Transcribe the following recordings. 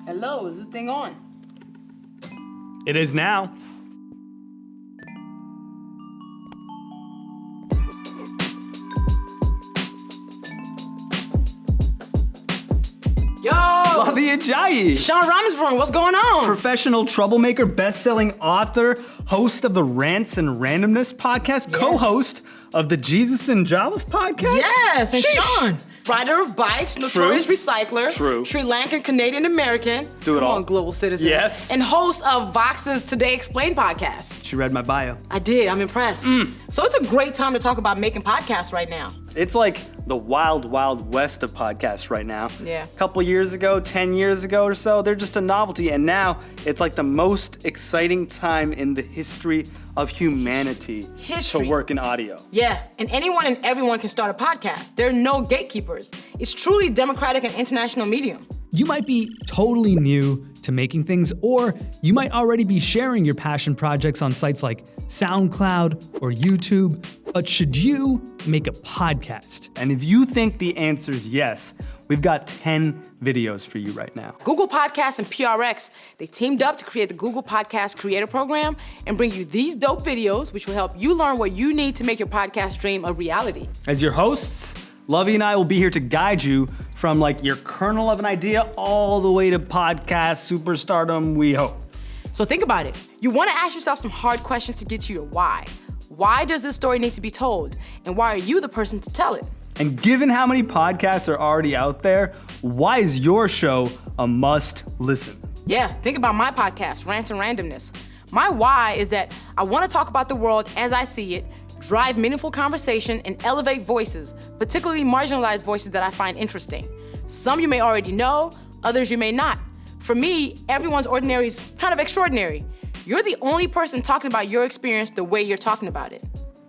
Hello, is this thing on? It is now. Yo! Luvvie Ajayi. Sean Rameswaram, what's going on? Professional troublemaker, best-selling author, host of the Rants and Randomness podcast, co-host of the Jesus and Jollof podcast. Yes, and Sheesh. Sean, rider of bikes, notorious recycler, Sri Lankan Canadian American, Do it come all. on, global citizen, Yes. and host of Vox's Today Explained podcast. She read my bio. I did, I'm impressed. So it's a great time to talk about making podcasts right now. It's like the wild, wild west of podcasts right now. Yeah. A couple years ago, 10 years ago or so, they're just a novelty. And now it's like the most exciting time in the history of humanity to work in audio. Yeah, and anyone and everyone can start a podcast. There are no gatekeepers. It's truly democratic and international medium. You might be totally new to making things, or you might already be sharing your passion projects on sites like SoundCloud or YouTube, but should you make a podcast? And if you think the answer is yes, we've got 10 videos for you right now. Google Podcasts and PRX, they teamed up to create the Google Podcast Creator Program and bring you these dope videos, which will help you learn what you need to make your podcast dream a reality. As your hosts, Luvvie and I will be here to guide you from like your kernel of an idea all the way to podcast superstardom, we hope. So think about it. You want to ask yourself some hard questions to get to your why. Why does this story need to be told? And why are you the person to tell it? And given how many podcasts are already out there, why is your show a must listen? Yeah, think about my podcast, Rants and Randomness. My why is that I want to talk about the world as I see it, drive meaningful conversation, and elevate voices, particularly marginalized voices that I find interesting. Some you may already know, others you may not. For me, everyone's ordinary is kind of extraordinary. You're the only person talking about your experience the way you're talking about it.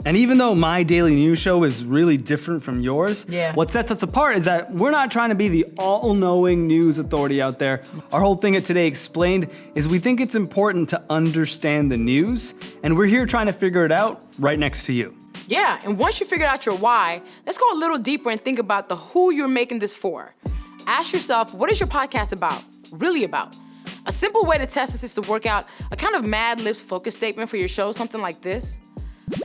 And even though my daily news show is really different from yours, Yeah. what sets us apart is that we're not trying to be the all-knowing news authority out there. Our whole thing at Today Explained is we think it's important to understand the news, and we're here trying to figure it out right next to you. Yeah, and once you figured out your why, let's go a little deeper and think about the who you're making this for. Ask yourself, what is your podcast about? Really about? A simple way to test this is to work out a kind of Mad Libs focus statement for your show, something like this.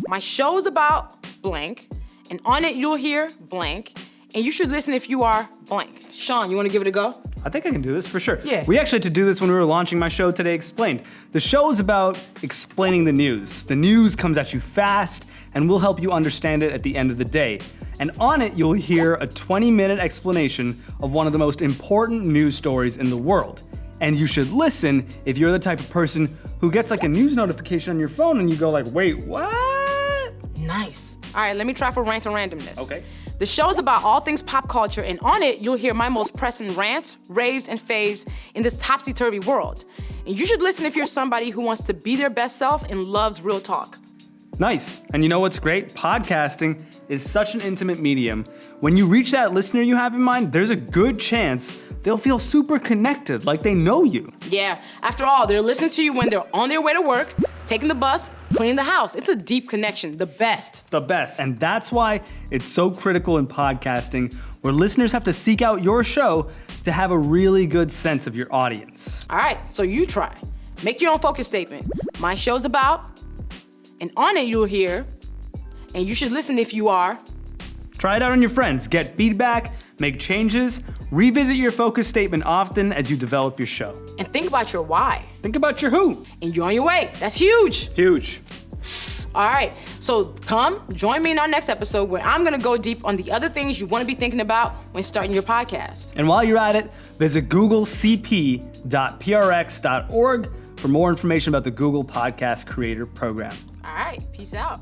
My show is about blank, and on it you'll hear blank, and you should listen if you are blank. Sean, you want to give it a go? I think I can do this for sure. Yeah. We actually had to do this when we were launching my show Today Explained. The show is about explaining the news. The news comes at you fast, and we'll help you understand it at the end of the day. And on it, you'll hear a 20-minute explanation of one of the most important news stories in the world. And you should listen if you're the type of person who gets like a news notification on your phone and you go like, wait, what? Nice. All right, let me try for Rants and Randomness. Okay. The show is about all things pop culture, and on it, you'll hear my most pressing rants, raves, and faves in this topsy-turvy world. And you should listen if you're somebody who wants to be their best self and loves real talk. Nice. And you know what's great? Podcasting is such an intimate medium. When you reach that listener you have in mind, there's a good chance they'll feel super connected, like they know you. Yeah, after all, they're listening to you when they're on their way to work, taking the bus, cleaning the house. It's a deep connection, the best. The best. And that's why it's so critical in podcasting, where listeners have to seek out your show to have a really good sense of your audience. All right, so you try. Make your own focus statement. My show's about, and on it you'll hear, and you should listen if you are. Try it out on your friends. Get feedback, make changes, revisit your focus statement often as you develop your show. And think about your why. Think about your who. And you're on your way. That's huge. Huge. All right, so come join me in our next episode where I'm gonna go deep on the other things you wanna be thinking about when starting your podcast. And while you're at it, visit googlecp.prx.org for more information about the Google Podcast Creator Program. All right, peace out.